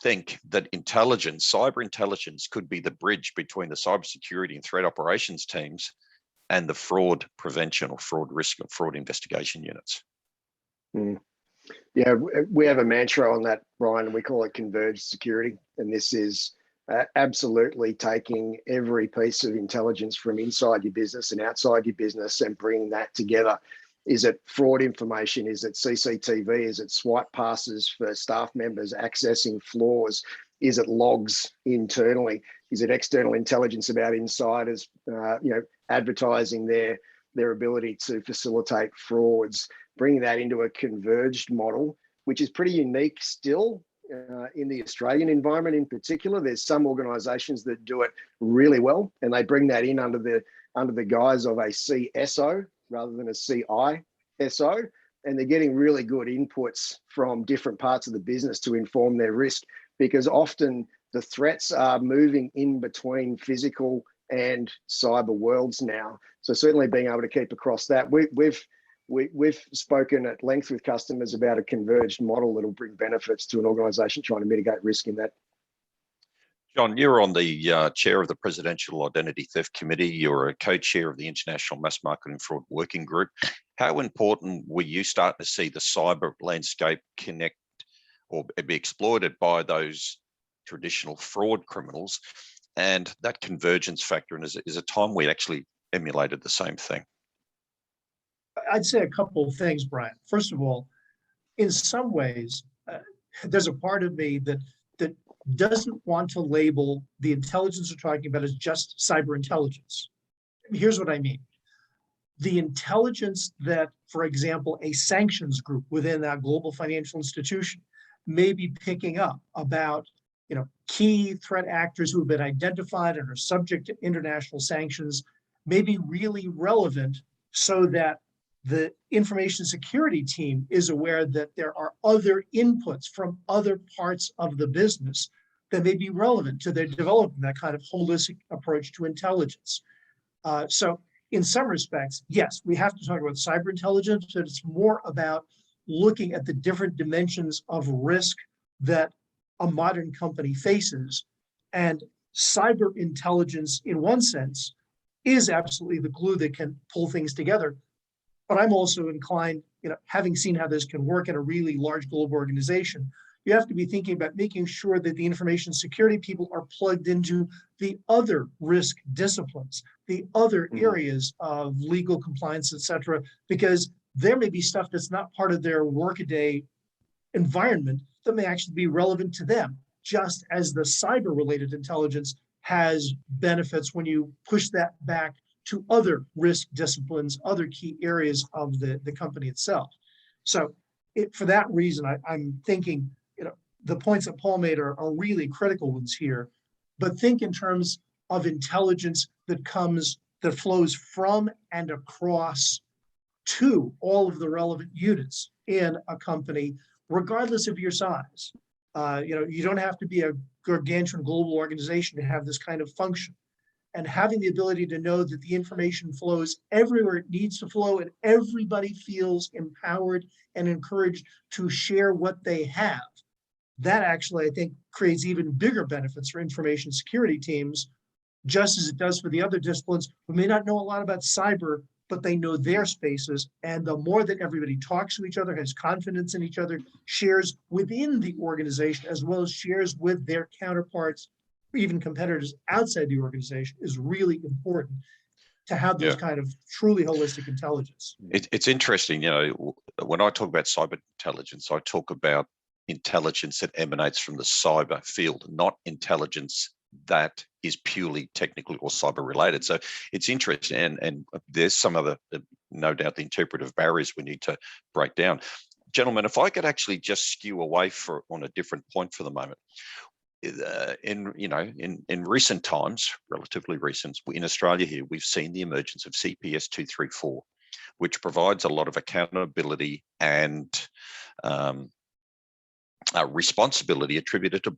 think that cyber intelligence could be the bridge between the cybersecurity and threat operations teams and the fraud prevention or fraud risk or fraud investigation units? Yeah, we have a mantra on that, Brian, and we call it Converged Security. And this is absolutely taking every piece of intelligence from inside your business and outside your business and bringing that together. Is it fraud information? Is it CCTV? Is it swipe passes for staff members accessing floors? Is it logs internally? Is it external intelligence about insiders, advertising their ability to facilitate frauds? Bringing that into a converged model, which is pretty unique still in the Australian environment in particular. There's some organisations that do it really well, and they bring that in under the guise of a CSO rather than a CISO, and they're getting really good inputs from different parts of the business to inform their risk, because often the threats are moving in between physical and cyber worlds now. So certainly being able to keep across that. We've spoken at length with customers about a converged model that will bring benefits to an organisation trying to mitigate risk in that. John, you're on the chair of the Presidential Identity Theft Committee. You're a co-chair of the International Mass Market and Fraud Working Group. How important were you starting to see the cyber landscape connect or be exploited by those traditional fraud criminals? And that convergence factor is a time we actually emulated the same thing. I'd say a couple of things, Brian. First of all, in some ways, there's a part of me that doesn't want to label the intelligence we're talking about as just cyber intelligence. Here's what I mean. The intelligence that, for example, a sanctions group within that global financial institution may be picking up about, key threat actors who have been identified and are subject to international sanctions may be really relevant, so that the information security team is aware that there are other inputs from other parts of the business that may be relevant to their developing that kind of holistic approach to intelligence. So in some respects, yes, we have to talk about cyber intelligence, but it's more about looking at the different dimensions of risk that a modern company faces. And cyber intelligence, in one sense, is absolutely the glue that can pull things together. But I'm also inclined, having seen how this can work in a really large global organization, you have to be thinking about making sure that the information security people are plugged into the other risk disciplines, the other areas of legal compliance, et cetera, because there may be stuff that's not part of their workaday environment that may actually be relevant to them, just as the cyber-related intelligence has benefits when you push that back to other risk disciplines, other key areas of the company itself. So for that reason, I'm thinking, the points that Paul made are really critical ones here, but think in terms of intelligence that flows from and across to all of the relevant units in a company, regardless of your size. You don't have to be a gargantuan global organization to have this kind of function. And having the ability to know that the information flows everywhere it needs to flow, and everybody feels empowered and encouraged to share what they have, that actually, I think, creates even bigger benefits for information security teams, just as it does for the other disciplines who may not know a lot about cyber, but they know their spaces. And the more that everybody talks to each other, has confidence in each other, shares within the organization, as well as shares with their counterparts, or even competitors outside the organization, is really important to have those kind of truly holistic intelligence. It's interesting, when I talk about cyber intelligence, I talk about intelligence that emanates from the cyber field, not intelligence that is purely technical or cyber related. So it's interesting, and there's some other, no doubt, the interpretive barriers we need to break down. Gentlemen, if I could actually just skew away on a different point for the moment. In recent times, relatively recent, in Australia here, we've seen the emergence of CPS 234, which provides a lot of accountability and responsibility attributed to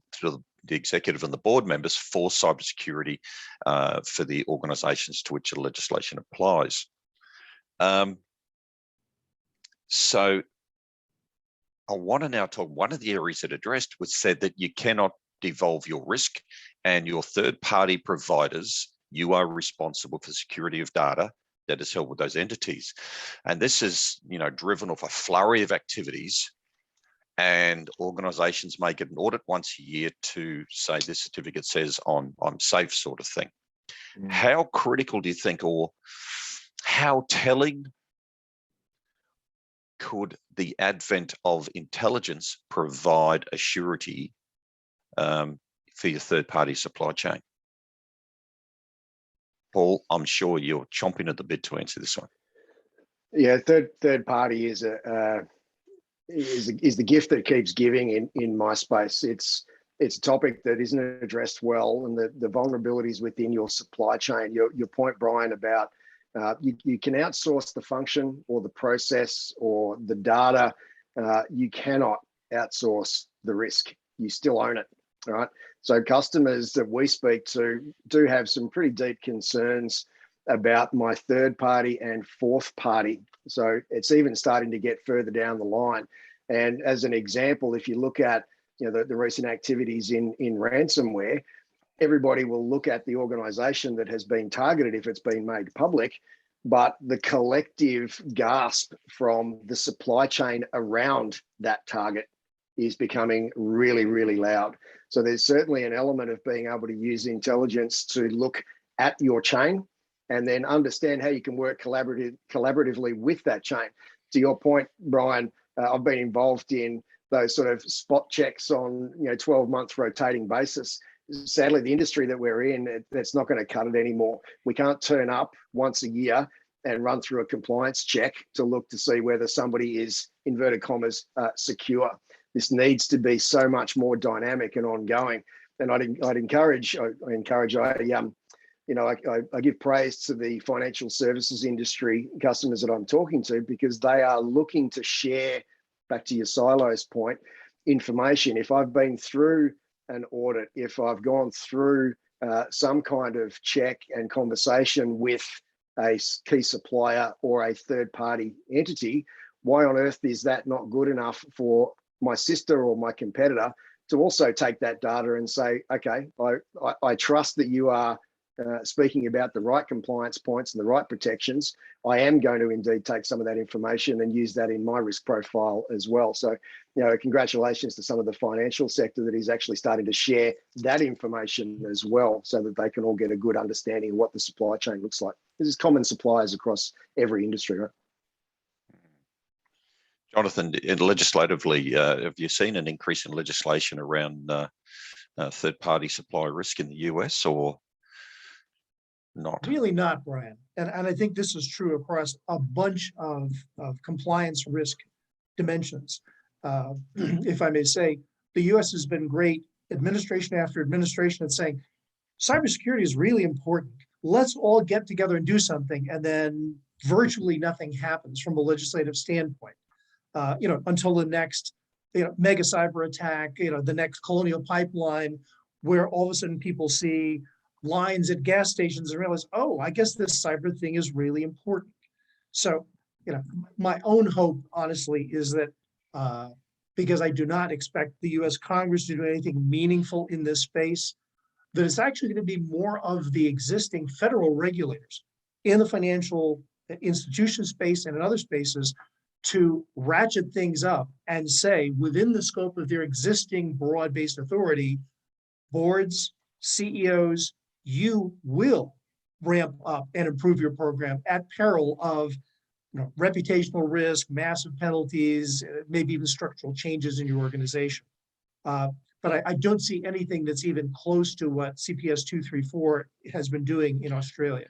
the executive and the board members for cybersecurity for the organisations to which the legislation applies. So I want to now talk, one of the areas that addressed was said that you cannot devolve your risk, and your third-party providers, you are responsible for security of data that is held with those entities. And this is, driven off a flurry of activities, and organizations may get an audit once a year to say this certificate says I'm safe, sort of thing. How critical do you think, or how telling could the advent of intelligence provide a surety for your third-party supply chain? Paul, I'm sure you're chomping at the bit to answer this one. Yeah, third party is the gift that keeps giving in my space. It's a topic that isn't addressed well, and the vulnerabilities within your supply chain. Your point, Brian, about you can outsource the function or the process or the data. You cannot outsource the risk. You still own it, right? So customers that we speak to do have some pretty deep concerns about my third party and fourth party. So it's even starting to get further down the line. And as an example, if you look at the recent activities in ransomware, everybody will look at the organization that has been targeted if it's been made public, but the collective gasp from the supply chain around that target is becoming really, really loud. So there's certainly an element of being able to use intelligence to look at your chain and then understand how you can work collaboratively with that chain. To your point, Brian, I've been involved in those sort of spot checks on 12-month rotating basis. Sadly, the industry that we're in, that's not going to cut it anymore. We can't turn up once a year and run through a compliance check to look to see whether somebody is, inverted commas, secure. This needs to be so much more dynamic and ongoing. And I give praise to the financial services industry customers that I'm talking to, because they are looking to share, back to your silos point, information. If I've been through an audit, if I've gone through some kind of check and conversation with a key supplier or a third-party entity, why on earth is that not good enough for my sister or my competitor to also take that data and say, okay, I trust that you are speaking about the right compliance points and the right protections. I am going to indeed take some of that information and use that in my risk profile as well. So, congratulations to some of the financial sector that is actually starting to share that information as well, so that they can all get a good understanding of what the supply chain looks like. This is common suppliers across every industry, right? Jonathan, legislatively, have you seen an increase in legislation around third-party supply risk in the US, or not? Really not, Brian. And I think this is true across a bunch of compliance risk dimensions. If I may say, the US has been great, administration after administration, at saying, cybersecurity is really important. Let's all get together and do something. And then virtually nothing happens from a legislative standpoint. Until the next, mega cyber attack, the next Colonial Pipeline, where all of a sudden people see lines at gas stations and realize, oh, I guess this cyber thing is really important. So, my own hope, honestly, is that because I do not expect the US Congress to do anything meaningful in this space, that it's actually going to be more of the existing federal regulators in the financial institution space and in other spaces to ratchet things up and say, within the scope of their existing broad-based authority, boards, CEOs, you will ramp up and improve your program at peril of reputational risk, massive penalties, maybe even structural changes in your organization. But I don't see anything that's even close to what CPS 234 has been doing in Australia.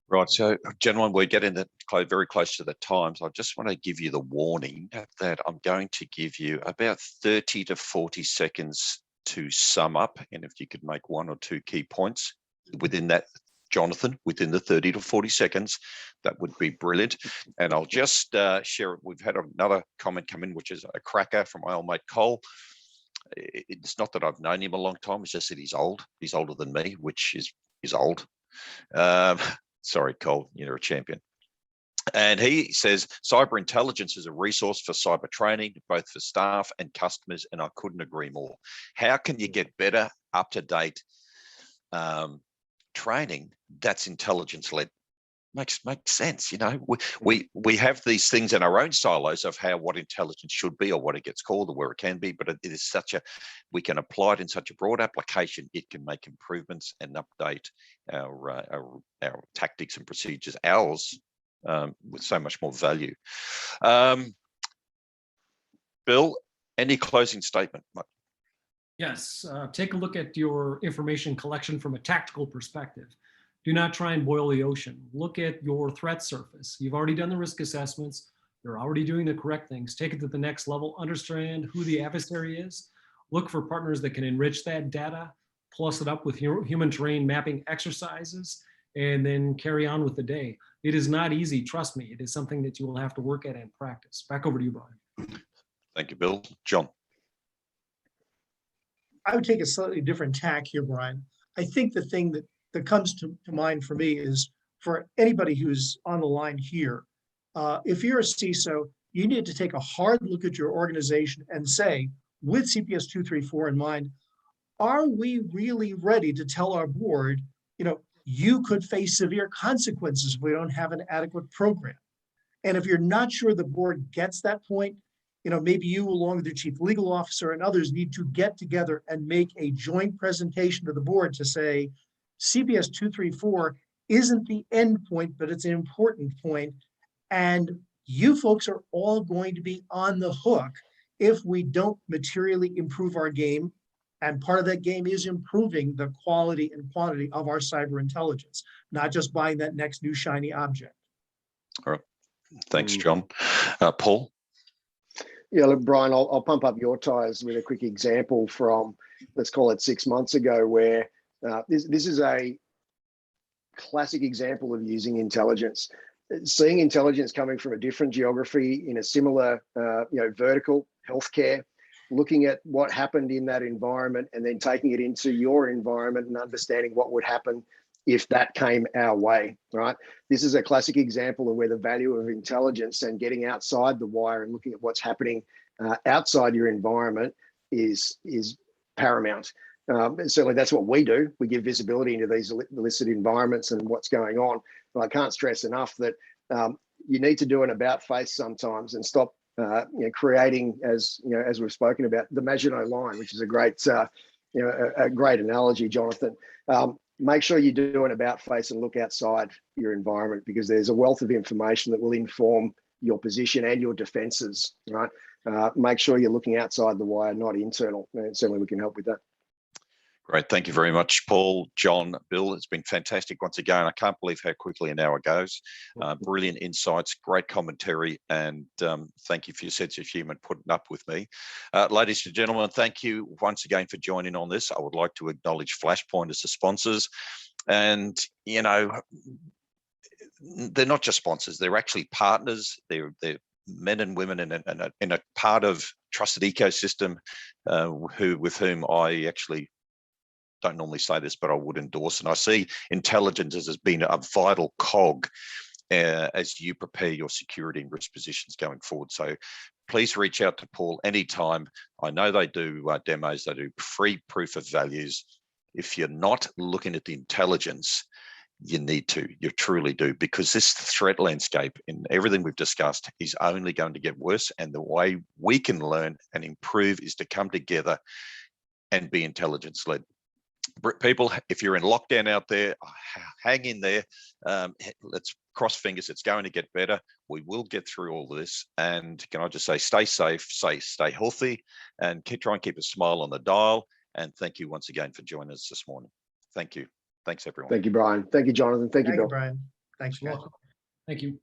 Right, so gentlemen, we're getting very close to the time. So I just want to give you the warning that I'm going to give you about 30 to 40 seconds to sum up. And if you could make one or two key points within that, Jonathan, within the 30 to 40 seconds, that would be brilliant. And I'll just share it. We've had another comment come in, which is a cracker from my old mate Cole. It's not that I've known him a long time. It's just that he's old. He's older than me, which is old. Sorry, Cole, you're a champion. And he says, cyber intelligence is a resource for cyber training, both for staff and customers, and I couldn't agree more. How can you get better, up-to-date training that's intelligence-led? Makes sense, you know. We have these things in our own silos of what intelligence should be or what it gets called or where it can be, but it is we can apply it in such a broad application. It can make improvements and update our tactics and procedures, with so much more value. Bill, any closing statement? Yes, take a look at your information collection from a tactical perspective. Do not try and boil the ocean. Look at your threat surface. You've already done the risk assessments. You're already doing the correct things. Take it to the next level. Understand who the adversary is. Look for partners that can enrich that data, plus it up with human terrain mapping exercises, and then carry on with the day. It is not easy, trust me. It is something that you will have to work at and practice. Back over to you, Brian. Thank you, Bill. John. I would take a slightly different tack here, Brian. I think the thing that comes to mind for me is, for anybody who's on the line here, if you're a CISO, you need to take a hard look at your organization and say, with CPS 234 in mind, are we really ready to tell our board, you could face severe consequences if we don't have an adequate program? And if you're not sure the board gets that point, maybe you, along with your chief legal officer and others, need to get together and make a joint presentation to the board to say, CPS 234 isn't the end point, but it's an important point. And you folks are all going to be on the hook if we don't materially improve our game. And part of that game is improving the quality and quantity of our cyber intelligence, not just buying that next new shiny object. All right. Thanks, John. Paul? Yeah, look, Brian, I'll pump up your tires with a quick example from, let's call it 6 months ago, where this is a classic example of using intelligence. Seeing intelligence coming from a different geography in a similar, vertical, healthcare, looking at what happened in that environment and then taking it into your environment and understanding what would happen if that came our way, right? This is a classic example of where the value of intelligence and getting outside the wire and looking at what's happening outside your environment is paramount. Certainly that's what we do. We give visibility into these illicit environments and what's going on. But I can't stress enough that you need to do an about face sometimes and stop creating, as we've spoken about, the Maginot Line, which is a great analogy, Jonathan. Make sure you do an about face and look outside your environment, because there's a wealth of information that will inform your position and your defenses, right? Make sure you're looking outside the wire, not internal. And certainly we can help with that. Great. Thank you very much, Paul, John, Bill. It's been fantastic once again. I can't believe how quickly an hour goes. Brilliant insights, great commentary, and thank you for your sense of humour and putting up with me. Ladies and gentlemen, thank you once again for joining on this. I would like to acknowledge Flashpoint as the sponsors. And, they're not just sponsors, they're actually partners. They're men and women in a part of trusted ecosystem with whom I actually don't normally say this, but I would endorse. And I see intelligence as being a vital cog as you prepare your security and risk positions going forward. So please reach out to Paul anytime. I know they do demos, they do free proof of values. If you're not looking at the intelligence, you need to, you truly do, because this threat landscape in everything we've discussed is only going to get worse. And the way we can learn and improve is to come together and be intelligence-led. People, if you're in lockdown out there, hang in there. Let's cross fingers. It's going to get better. We will get through all of this. And can I just say, stay safe, stay healthy, and try and keep a smile on the dial. And thank you once again for joining us this morning. Thank you. Thanks, everyone. Thank you, Brian. Thank you, Jonathan. Thank you, Bill. Brian. Thanks, You're guys. welcome. Thank you.